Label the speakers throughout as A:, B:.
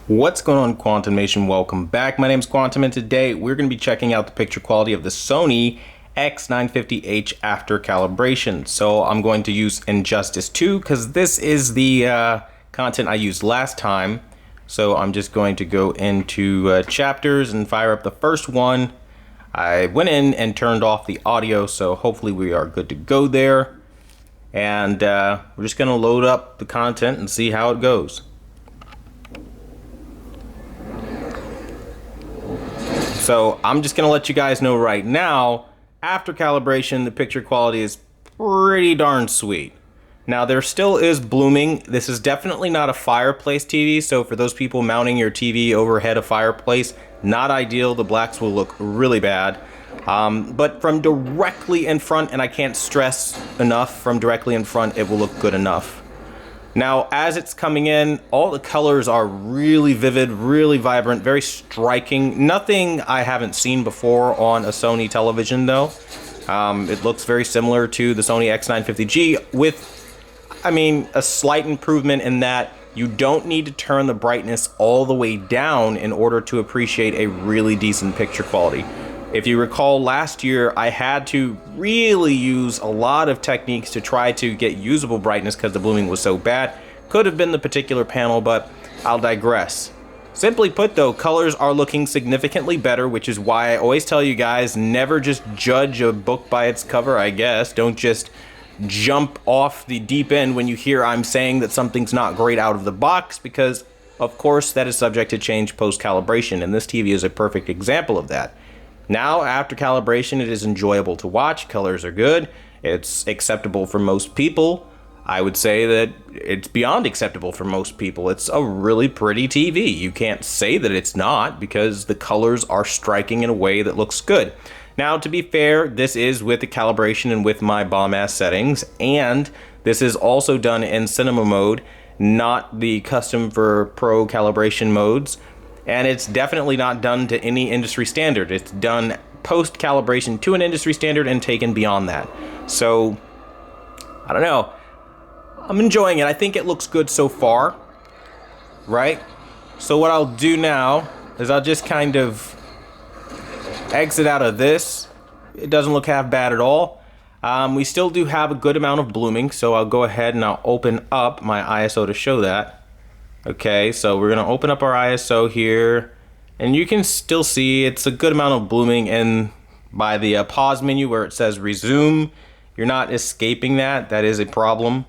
A: What's going on, Quantum Nation? Welcome back. My name is Quantum, and today we're going to be checking out the picture quality of the Sony X950H after calibration. So I'm going to use Injustice 2 because this is the content I used last time. So I'm just going to go into chapters and fire up the first one. I went in and turned off the audio, so hopefully we are good to go there. And we're just going to load up the content and see how it goes. So I'm just gonna let you guys know right now, after calibration, the picture quality is pretty darn sweet. Now there still is blooming. This is definitely not a fireplace TV, so for those people mounting your TV overhead a fireplace, not ideal. The blacks will look really bad. But from directly in front, and I can't stress enough, from directly in front, it will look good enough. Now, as it's coming in, all the colors are really vivid, really vibrant, very striking. Nothing I haven't seen before on a Sony television, though. It looks very similar to the Sony X950G with, a slight improvement in that you don't need to turn the brightness all the way down in order to appreciate a really decent picture quality. If you recall, last year I had to really use a lot of techniques to try to get usable brightness because the blooming was so bad. Could have been the particular panel, but I'll digress. Simply put though, colors are looking significantly better, which is why I always tell you guys, never just judge a book by its cover, I guess. Don't just jump off the deep end when you hear I'm saying that something's not great out of the box, because of course that is subject to change post-calibration, and this TV is a perfect example of that. Now, after calibration, it is enjoyable to watch. Colors are good. It's acceptable for most people. I would say that it's beyond acceptable for most people. It's a really pretty TV. You can't say that it's not because the colors are striking in a way that looks good. Now, to be fair, this is with the calibration and with my bomb-ass settings, and this is also done in cinema mode, not the custom for pro calibration modes. And it's definitely not done to any industry standard. It's done post-calibration to an industry standard and taken beyond that. So, I don't know. I'm enjoying it. I think it looks good so far, right? So what I'll do now is I'll just kind of exit out of this. It doesn't look half bad at all. We still do have a good amount of blooming, so I'll go ahead and I'll open up my ISO to show that. Okay, so we're gonna open up our ISO here, and you can still see it's a good amount of blooming, and by the pause menu where it says resume, you're not escaping that. That is a problem.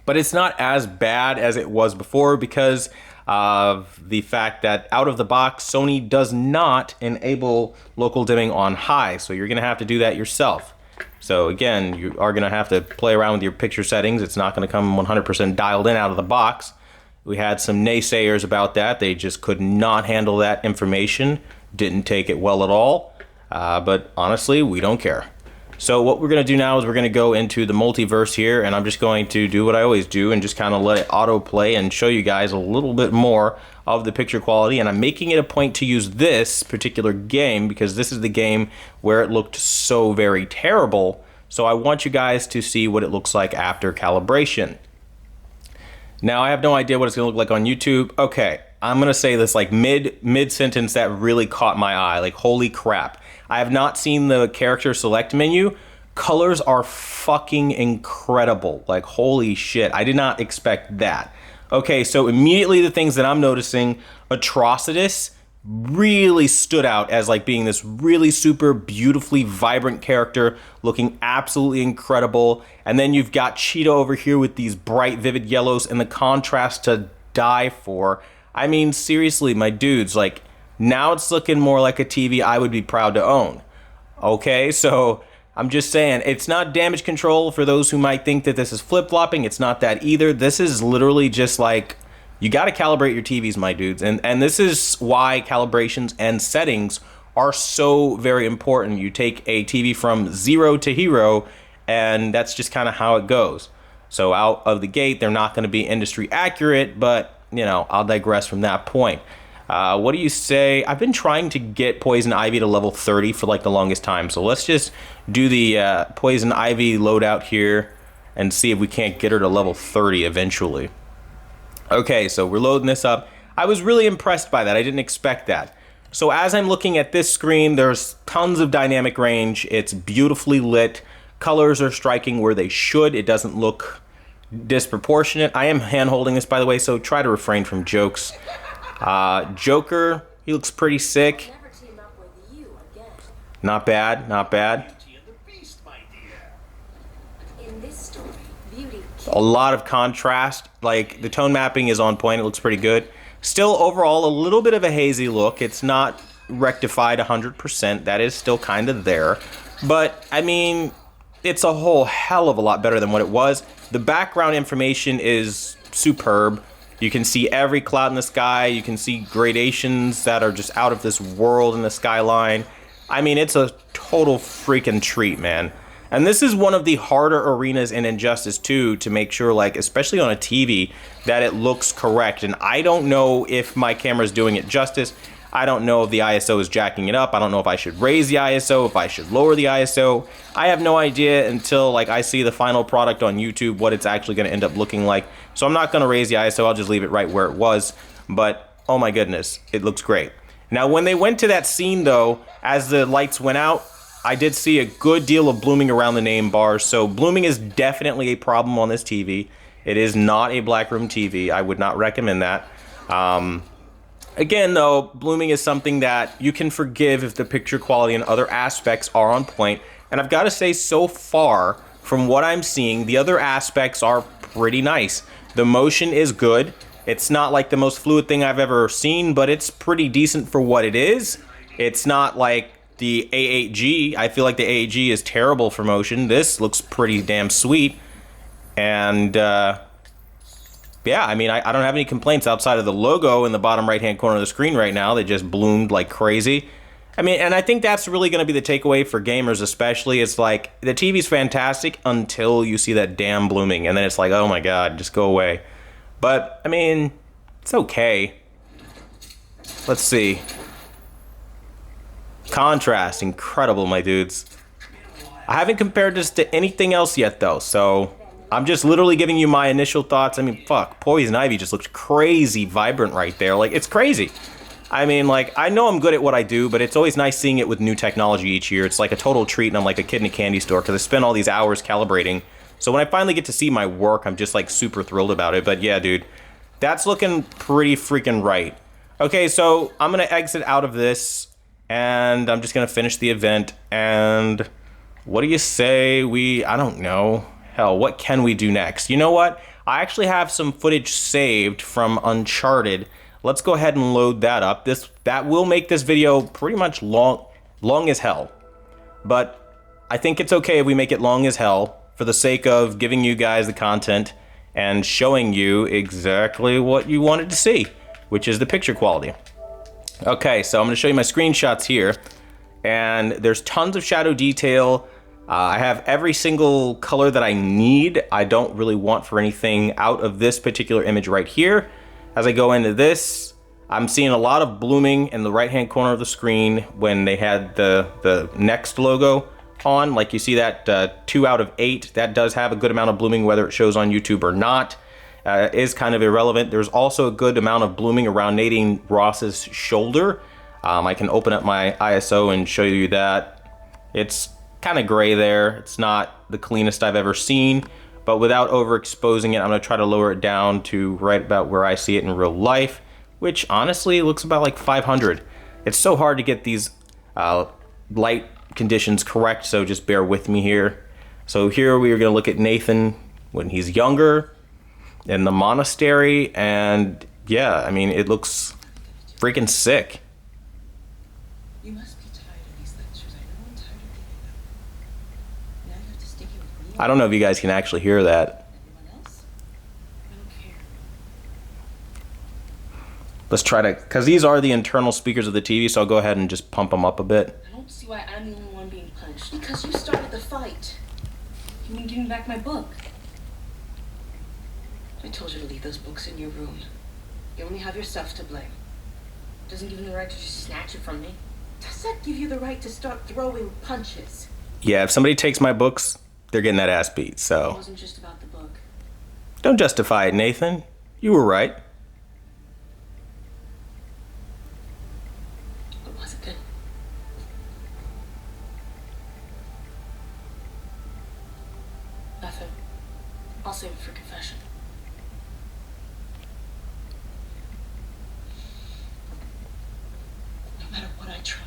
A: But it's not as bad as it was before because of the fact that out of the box, Sony does not enable local dimming on high, so you're gonna have to do that yourself. So again, you are gonna have to play around with your picture settings. It's not gonna come 100% dialed in out of the box. We had some naysayers about that. They just could not handle that information. Didn't take it well at all. But honestly, we don't care. So what we're going to do now is we're going to go into the multiverse here, and I'm just going to do what I always do and just kind of let it autoplay and show you guys a little bit more of the picture quality. And I'm making it a point to use this particular game because this is the game where it looked so very terrible. So I want you guys to see what it looks like after calibration. Now, I have no idea what it's gonna look like on YouTube. Okay, I'm gonna say this like mid-sentence that really caught my eye, like holy crap. I have not seen the character select menu. Colors are fucking incredible, like holy shit. I did not expect that. Okay, so immediately the things that I'm noticing, Atrocitus really stood out as like being this really super beautifully vibrant character looking absolutely incredible. And then you've got Cheetah over here with these bright vivid yellows and the contrast to die for. I mean, seriously, my dudes, like now it's looking more like a TV I would be proud to own. Okay, so I'm just saying it's not damage control for those who might think that this is flip-flopping. It's not that either. This is literally just like, you got to calibrate your TVs, my dudes. And this is why calibrations and settings are so very important. You take a TV from zero to hero, and that's just kind of how it goes. So out of the gate, they're not going to be industry accurate, but, you know, I'll digress from that point. What do you say? I've been trying to get Poison Ivy to level 30 for like the longest time. So let's just do the Poison Ivy loadout here and see if we can't get her to level 30 eventually. Okay, so we're loading this up. I was really impressed by that. I didn't expect that. So as I'm looking at this screen, there's tons of dynamic range. It's beautifully lit. Colors are striking where they should. It doesn't look disproportionate. I am hand holding this, by the way, so try to refrain from jokes. Joker, he looks pretty sick. Not bad, not bad. A lot of contrast. Like, the tone mapping is on point. It looks pretty good. Still, overall, a little bit of a hazy look. It's not rectified 100%. That is still kind of there. But, I mean, it's a whole hell of a lot better than what it was. The background information is superb. You can see every cloud in the sky. You can see gradations that are just out of this world in the skyline. I mean, it's a total freaking treat, man. And this is one of the harder arenas in Injustice 2 to make sure, like, especially on a TV, that it looks correct. And I don't know if my camera is doing it justice. I don't know if the ISO is jacking it up. I don't know if I should raise the ISO, if I should lower the ISO. I have no idea until, like, I see the final product on YouTube, what it's actually going to end up looking like. So I'm not going to raise the ISO. I'll just leave it right where it was. But, oh my goodness, it looks great. Now, when they went to that scene, though, as the lights went out, I did see a good deal of blooming around the name bars. So blooming is definitely a problem on this TV. It is not a blackroom TV. I would not recommend that. Again, though, blooming is something that you can forgive if the picture quality and other aspects are on point. And I've got to say, so far, from what I'm seeing, the other aspects are pretty nice. The motion is good. It's not like the most fluid thing I've ever seen, but it's pretty decent for what it is. It's not like the A8G. I feel like the A8G is terrible for motion. This looks pretty damn sweet. And, yeah, I mean, I don't have any complaints outside of the logo in the bottom right-hand corner of the screen right now. They just bloomed like crazy. I mean, and I think that's really going to be the takeaway for gamers especially. It's like, the TV's fantastic until you see that damn blooming. And then it's like, oh my god, just go away. But, I mean, it's okay. Let's see. Contrast, incredible, my dudes. I haven't compared this to anything else yet, though, so I'm just literally giving you my initial thoughts. I mean, fuck, Poison Ivy just looks crazy vibrant right there. Like, it's crazy. I mean, like, I know I'm good at what I do, but it's always nice seeing it with new technology each year. It's like a total treat, and I'm like a kid in a candy store, because I spend all these hours calibrating. So when I finally get to see my work, I'm just, like, super thrilled about it. But yeah, dude, that's looking pretty freaking right. Okay, so I'm going to exit out of this, and I'm just going to finish the event. And what do you say I don't know. Hell, what can we do next? You know what? I actually have some footage saved from Uncharted. Let's go ahead and load that up. That will make this video pretty much long as hell. But I think it's okay if we make it long as hell for the sake of giving you guys the content and showing you exactly what you wanted to see, which is the picture quality. Okay, so I'm going to show you my screenshots here, and there's tons of shadow detail. I have every single color that I need. I don't really want for anything out of this particular image right here. As I go into this, I'm seeing a lot of blooming in the right-hand corner of the screen when they had the Next logo on. Like, you see that 2 out of 8, that does have a good amount of blooming, whether it shows on YouTube or not. Is kind of irrelevant. There's also a good amount of blooming around Nadine Ross's shoulder. I can open up my ISO and show you that. It's kind of gray there. It's not the cleanest I've ever seen, but without overexposing it, I'm going to try to lower it down to right about where I see it in real life, which honestly looks about like 500. It's so hard to get these light conditions correct, so just bear with me here. So here we are going to look at Nathan when he's younger in the monastery, and yeah, I mean, it looks freaking sick.
B: You must be tired of these lectures. I know I'm tired of giving them. Now you have to stick it with me.
A: I don't know if you guys can actually hear that.
B: Everyone else? I don't care.
A: Let's try to, because these are the internal speakers of the TV, so I'll go ahead and just pump them up a bit.
B: I don't see why I'm the only one being punished. Because you started the fight. You mean give me back my book? I told you to leave those books in your room. You only have yourself to blame. Doesn't give you the right to just snatch it from me. Does that give you the right to start throwing punches?
A: Yeah, if somebody takes my books, they're getting that ass beat,
B: It
A: so.
B: wasn't just about the book.
A: Don't justify it, Nathan. You were right.
B: I'll save it for confession. No matter what I try,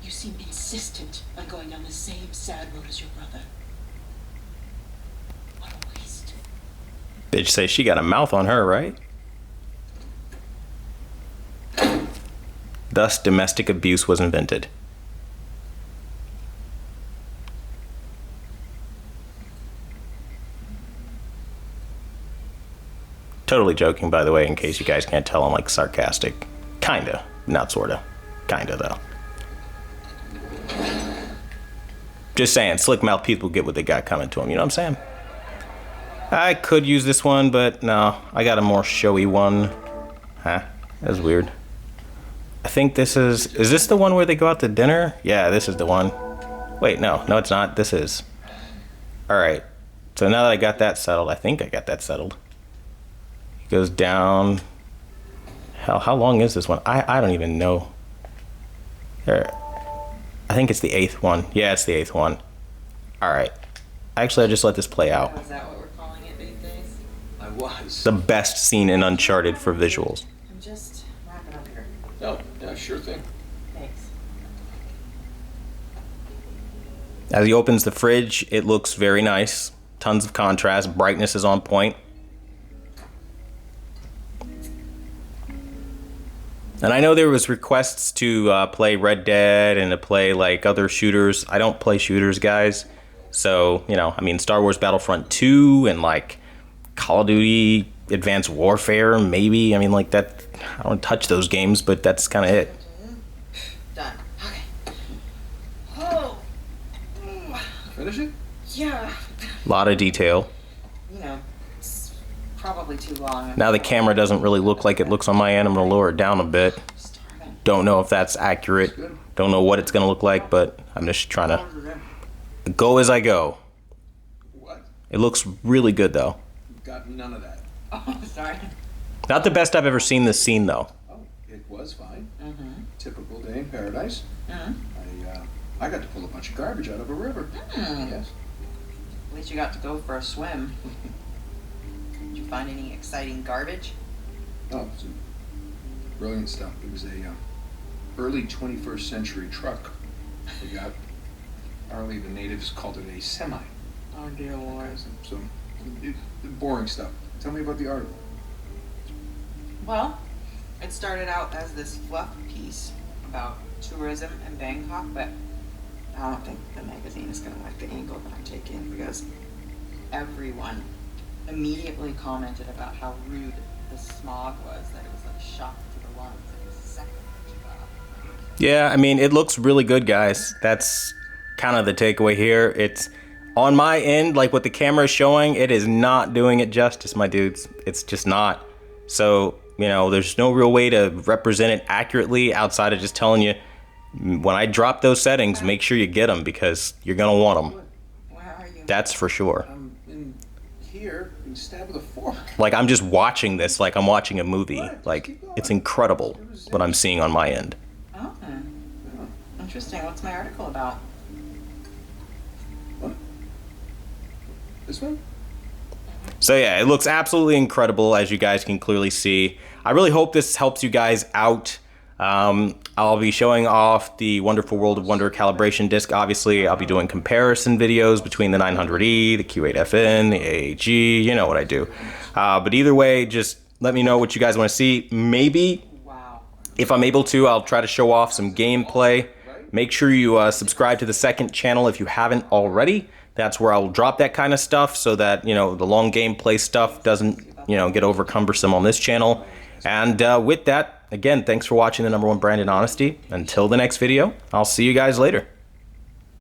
B: you seem insistent on going down the same sad road as your brother. What a waste.
A: Bitch say she got a mouth on her, right? Thus, domestic abuse was invented. Totally joking, by the way, in case you guys can't tell, I'm like sarcastic. Kinda, not sorta. Kinda, though. Just saying, slick mouth people get what they got coming to them, you know what I'm saying? I could use this one, but no, I got a more showy one. Huh, that's weird. I think this is this the one where they go out to dinner? Yeah, this is the one. Wait, no, it's not, this is. All right, so now that I got that settled, I think I got that settled. It goes down. Hell, how long is this one? I don't even know. There. I think it's the 8th one. Yeah, it's the 8th one. All right. Actually, I just let this play out.
B: Is that what we're calling it these days?
C: I was.
A: The best scene in Uncharted for visuals.
B: I'm just wrapping up here.
C: Oh, yeah, sure thing.
B: Thanks.
A: As he opens the fridge, it looks very nice. Tons of contrast. Brightness is on point. And I know there was requests to play Red Dead and to play like other shooters. I don't play shooters, guys. So, you know, I mean, Star Wars Battlefront 2 and like Call of Duty Advanced Warfare, maybe. I mean, like that, I don't touch those games, but that's kind of it.
B: Done. Okay. Oh.
C: Finish it?
B: Yeah.
A: A lot of detail.
B: You know, it's probably too long.
A: Now the camera doesn't really look like it looks on my end. I'm going to lower it down a bit.
B: Starving.
A: Don't know if that's accurate. Don't know what it's going to look like, but I'm just trying to go as I go.
C: What?
A: It looks really good, though.
C: Got none of that.
B: Oh, sorry.
A: Not the best I've ever seen this scene, though.
C: Oh, it was fine.
B: Mm-hmm.
C: Typical day in paradise.
B: Mm-hmm.
C: I got to pull a bunch of garbage out of a river. Yes.
B: At least you got to go for a swim. Did you find any exciting garbage?
C: Oh, it's brilliant stuff. It was a early 21st century truck. We got, apparently the natives called it a semi.
B: Oh dear Lord.
C: So, boring stuff. Tell me about the article.
B: Well, it started out as this fluff piece about tourism in Bangkok, but I don't think the magazine is going to like the angle that I'm taking because everyone immediately commented about how rude the smog was, that it was like a shock to the lungs. It was second.
A: Yeah, I mean, it looks really good, guys. That's kind of the takeaway here. It's on my end, like what the camera is showing, it is not doing it justice, my dudes. It's just not. So, you know, there's no real way to represent it accurately outside of just telling you, when I drop those settings, make sure you get them because you're going to want them.
B: Where are you?
A: That's for sure.
C: I'm in here, being stabbed with a fork.
A: Like, I'm just watching this like I'm watching a movie. Like, it's incredible what I'm seeing on my end.
B: Oh, interesting. What's my article about?
C: What? This one?
A: So yeah, it looks absolutely incredible, as you guys can clearly see. I really hope this helps you guys out. I'll be showing off the Wonderful World of Wonder calibration disc. Obviously, I'll be doing comparison videos between the 900E, the Q8FN, the AAG, you know what I do. But either way, just let me know what you guys want to see. Maybe, if I'm able to, I'll try to show off some gameplay. Make sure you subscribe to the second channel if you haven't already. That's where I'll drop that kind of stuff so that, you know, the long gameplay stuff doesn't, you know, get over cumbersome on this channel. And with that, again, thanks for watching the #1 brand in honesty. Until the next video, I'll see you guys later.